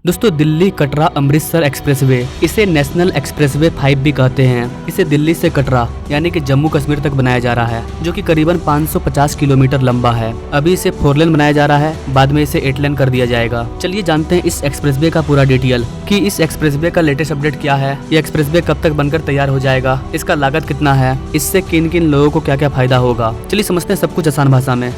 दोस्तों दिल्ली कटरा अमृतसर एक्सप्रेसवे, इसे national expressway 5 भी कहते हैं। इसे दिल्ली से कटरा यानी कि जम्मू कश्मीर तक बनाया जा रहा है, जो कि करीबन 550 किलोमीटर लंबा है। अभी इसे 4 लेन बनाया जा रहा है, बाद में इसे 8 लेन कर दिया जाएगा। चलिए जानते हैं इस एक्सप्रेसवे का पूरा डिटेल कि इस एक्सप्रेसवे का लेटेस्ट अपडेट क्या है, ये एक्सप्रेसवे कब तक बनकर तैयार हो जाएगा, इसका लागत कितना है, इससे किन किन लोगों को क्या क्या फायदा होगा। चलिए समझते हैं सब कुछ आसान भाषा में।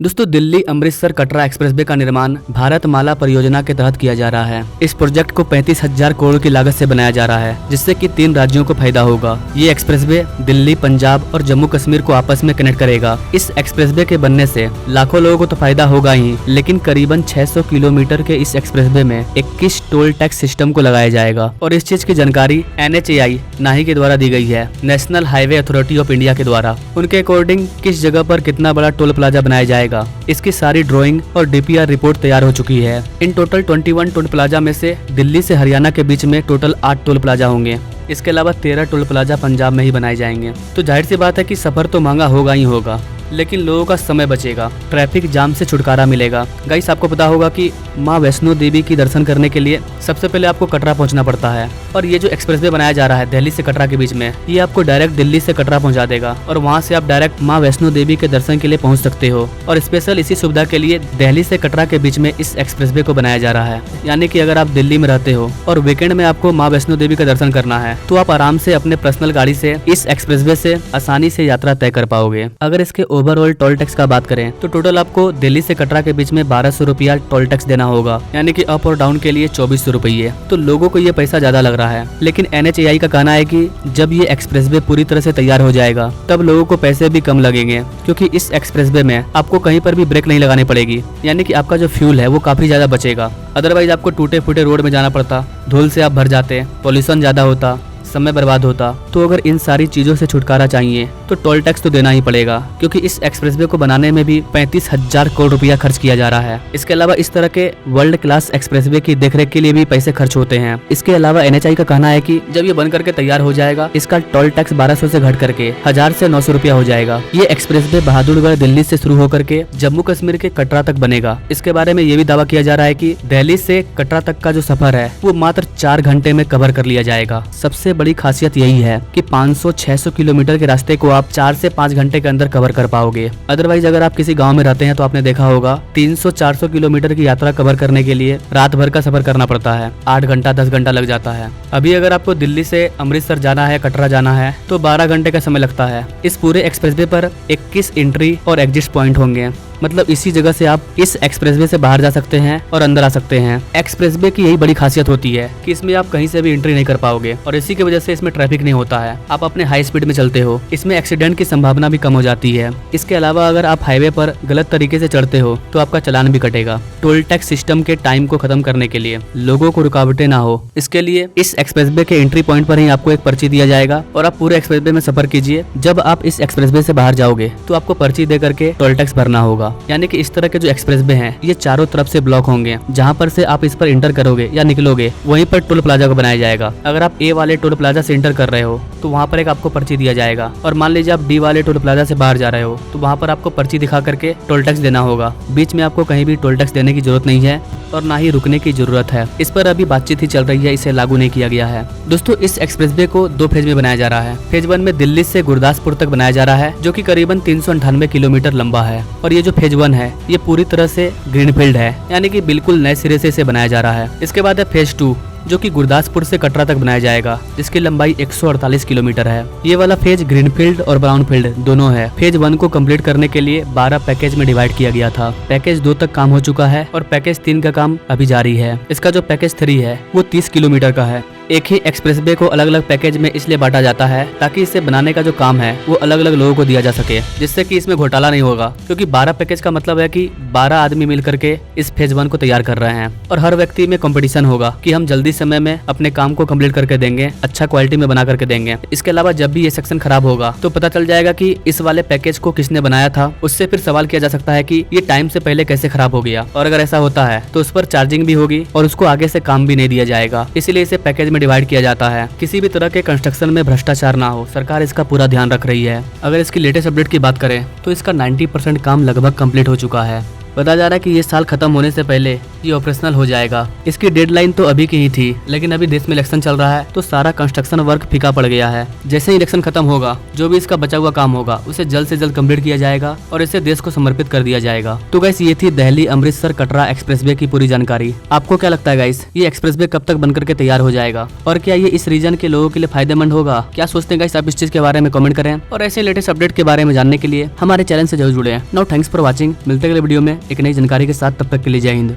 दोस्तों दिल्ली अमृतसर कटरा एक्सप्रेसवे का निर्माण भारत माला परियोजना के तहत किया जा रहा है। इस प्रोजेक्ट को 35,000 करोड़ की लागत से बनाया जा रहा है, जिससे कि 3 राज्यों को फायदा होगा। ये एक्सप्रेसवे दिल्ली, पंजाब और जम्मू कश्मीर को आपस में कनेक्ट करेगा। इस एक्सप्रेसवे के बनने से लाखों लोगों को तो फायदा होगा ही, लेकिन करीबन 600 किलोमीटर के इस एक्सप्रेसवे में 21 टोल टैक्स सिस्टम को लगाया जाएगा। और इस चीज की जानकारी NHAI नाही के द्वारा दी गई है, national highway authority of India के द्वारा। उनके अकॉर्डिंग किस जगह पर कितना बड़ा टोल प्लाजा बनाया जाएगा, इसकी सारी ड्राइंग और DPR रिपोर्ट तैयार हो चुकी है। इन टोटल 21 टोल प्लाजा में से दिल्ली से हरियाणा के बीच में टोटल 8 टोल प्लाजा होंगे। इसके अलावा 13 टोल प्लाजा पंजाब में ही बनाए जाएंगे। तो जाहिर सी बात है कि सफर तो महंगा होगा ही होगा, लेकिन लोगों का समय बचेगा, ट्रैफिक जाम से छुटकारा मिलेगा। गाइस आपको पता होगा कि माँ वैष्णो देवी की दर्शन करने के लिए सबसे पहले आपको कटरा पहुंचना पड़ता है, और ये जो एक्सप्रेसवे बनाया जा रहा है दिल्ली से कटरा के बीच में, ये आपको डायरेक्ट दिल्ली से कटरा पहुंचा देगा और वहां से आप डायरेक्ट माँ वैष्णो देवी के दर्शन के लिए पहुंच सकते हो। और स्पेशल इसी सुविधा के लिए दिल्ली से कटरा के बीच में इस एक्सप्रेसवे को बनाया जा रहा है। यानी कि अगर आप दिल्ली में रहते हो और वीकेंड में आपको माँ वैष्णो देवी का दर्शन करना है, तो आप आराम से अपने पर्सनल गाड़ी से इस एक्सप्रेसवे से आसानी से यात्रा तय कर पाओगे। अगर इसके ओवरऑल टोल टैक्स का बात करें तो टोटल आपको दिल्ली से कटरा के बीच में 1200 रुपया टोल टैक्स देना होगा, यानी कि अप और डाउन के लिए 2400 रुपये। तो लोगों को ये पैसा ज्यादा लग रहा है, लेकिन NHAI का कहना है कि जब ये एक्सप्रेसवे पूरी तरह से तैयार हो जाएगा तब लोगों को पैसे भी कम लगेंगे, क्योंकि इस एक्सप्रेसवे में आपको कहीं पर भी ब्रेक नहीं लगानी पड़ेगी। यानी कि आपका जो फ्यूल है वो काफी ज्यादा बचेगा। अदरवाइज आपको टूटे फूटे रोड में जाना पड़ता, धूल से आप भर जाते, पॉल्यूशन ज्यादा होता, समय बर्बाद होता। तो अगर इन सारी चीजों से छुटकारा चाहिए तो टोल टैक्स तो देना ही पड़ेगा, क्योंकि इस एक्सप्रेसवे को बनाने में भी 35,000 करोड़ रुपया खर्च किया जा रहा है। इसके अलावा इस तरह के वर्ल्ड क्लास एक्सप्रेसवे की देखरेख के लिए भी पैसे खर्च होते हैं। इसके अलावा NHAI का कहना है कि जब ये बन करके तैयार हो जाएगा, इसका टोल टैक्स 1200 से घट करके 1000 से 900 रुपया हो जाएगा। ये एक्सप्रेसवे बहादुरगढ़ दिल्ली से शुरू होकर के जम्मू कश्मीर के कटरा तक बनेगा। इसके बारे में ये भी दावा किया जा रहा है कि दिल्ली से कटरा तक का जो सफर है वो मात्र 4 घंटे में कवर कर लिया जाएगा। सबसे बड़ी खासियत यही है कि 500-600 किलोमीटर के रास्ते को आप 4 से 5 घंटे के अंदर कवर कर पाओगे। अदरवाइज अगर आप किसी गांव में रहते हैं तो आपने देखा होगा 300-400 किलोमीटर की यात्रा कवर करने के लिए रात भर का सफर करना पड़ता है, 8 घंटा 10 घंटा लग जाता है। अभी अगर आपको दिल्ली से अमृतसर जाना है, कटरा जाना है, तो 12 घंटे का समय लगता है। इस पूरे एक्सप्रेसवे पर 21 एंट्री और एग्जिट पॉइंट होंगे, मतलब इसी जगह से आप इस एक्सप्रेसवे से बाहर जा सकते हैं और अंदर आ सकते हैं। एक्सप्रेसवे की यही बड़ी खासियत होती है कि इसमें आप कहीं से भी एंट्री नहीं कर पाओगे, और इसी की वजह से इसमें ट्रैफिक नहीं होता है। आप अपने हाई स्पीड में चलते हो, इसमें एक्सीडेंट की संभावना भी कम हो जाती है। इसके अलावा अगर आप हाईवे पर गलत तरीके से चढ़ते हो तो आपका चालान भी कटेगा। टोल टैक्स सिस्टम के टाइम को खत्म करने के लिए, लोगों को रुकावटें ना हो, इसके लिए इस एक्सप्रेसवे के एंट्री पॉइंट पर ही आपको एक पर्ची दिया जाएगा और आप पूरे एक्सप्रेसवे में सफर कीजिए। जब आप इस एक्सप्रेसवे से बाहर जाओगे तो आपको पर्ची दे करके टोल टैक्स भरना होगा। यानी कि इस तरह के जो एक्सप्रेसवे हैं ये चारों तरफ से ब्लॉक होंगे। जहां पर से आप इस पर इंटर करोगे या निकलोगे वहीं पर टोल प्लाजा को बनाया जाएगा। अगर आप A वाले टोल प्लाजा से इंटर कर रहे हो तो वहां पर एक आपको पर्ची दिया जाएगा, और मान लीजिए आप D वाले टोल प्लाजा से बाहर जा रहे हो तो वहां पर आपको पर्ची दिखा करके टोल टैक्स देना होगा। बीच में आपको कहीं भी टोल टैक्स देने की जरूरत नहीं है और ना ही रुकने की जरूरत है। इस पर अभी बातचीत ही चल रही है, इसे लागू नहीं किया गया है। दोस्तों इस एक्सप्रेसवे को 2 फेज में बनाया जा रहा है। फेज 1 में दिल्ली से गुरदासपुर तक बनाया जा रहा है, जो कि करीबन 398 किलोमीटर लंबा है। और ये जो फेज 1 है ये पूरी तरह से ग्रीनफील्ड है, यानी कि बिल्कुल नए सिरे से इसे बनाया जा रहा है। इसके बाद है फेज 2, जो कि गुरदासपुर से कटरा तक बनाया जाएगा, जिसकी लंबाई 148 किलोमीटर है। ये वाला फेज ग्रीनफील्ड और ब्राउनफील्ड दोनों है। फेज 1 को कंप्लीट करने के लिए 12 पैकेज में डिवाइड किया गया था। पैकेज 2 तक काम हो चुका है और पैकेज 3 का काम अभी जारी है। इसका जो पैकेज 3 है वो 30 किलोमीटर का है। एक ही एक्सप्रेसवे को अलग अलग पैकेज में इसलिए बांटा जाता है ताकि इसे बनाने का जो काम है वो अलग अलग लोगों को दिया जा सके, जिससे कि इसमें घोटाला नहीं होगा। क्योंकि 12 पैकेज का मतलब है कि 12 आदमी मिल करके इस फेज 1 को तैयार कर रहे हैं, और हर व्यक्ति में कंपटीशन होगा कि हम जल्दी समय में अपने काम को कंप्लीट करके देंगे, अच्छा क्वालिटी में बना करके देंगे। इसके अलावा जब भी ये सेक्शन खराब होगा तो पता चल जाएगा कि इस वाले पैकेज को किसने बनाया था। उससे फिर सवाल किया जा सकता है कि ये टाइम से पहले कैसे खराब हो गया, और अगर ऐसा होता है तो उस पर चार्जिंग भी होगी और उसको आगे से काम भी नहीं दिया जाएगा। इसीलिए इसे पैकेज में डिवाइड किया जाता है। किसी भी तरह के कंस्ट्रक्शन में भ्रष्टाचार ना हो, सरकार इसका पूरा ध्यान रख रही है। अगर इसकी लेटेस्ट अपडेट की बात करें तो इसका 90% काम लगभग कंप्लीट हो चुका है। बताया जा रहा है कि ये साल खत्म होने से पहले ये ऑपरेशनल हो जाएगा। इसकी डेडलाइन तो अभी की ही थी, लेकिन अभी देश में इलेक्शन चल रहा है तो सारा कंस्ट्रक्शन वर्क फीका पड़ गया है। जैसे ही इलेक्शन खत्म होगा, जो भी इसका बचा हुआ काम होगा उसे जल्द से जल्द कंप्लीट किया जाएगा और इसे देश को समर्पित कर दिया जाएगा। तो गाइस, ये थी दिल्ली अमृतसर कटरा एक्सप्रेसवे की पूरी जानकारी। आपको क्या लगता है गाइस, ये एक्सप्रेसवे कब तक बनकर के तैयार हो जाएगा और क्या ये इस रीजन के लोगों के लिए फायदेमंद होगा? क्या सोचते हैं गाइस, आप इस चीज के बारे में कमेंट करें और ऐसे लेटेस्ट अपडेट के बारे में जानने के लिए हमारे चैनल से जरूर जुड़े। Now thanks for watching. मिलते हैं अगले वीडियो में एक नई जानकारी के साथ। तब तक के लिए जय हिंद।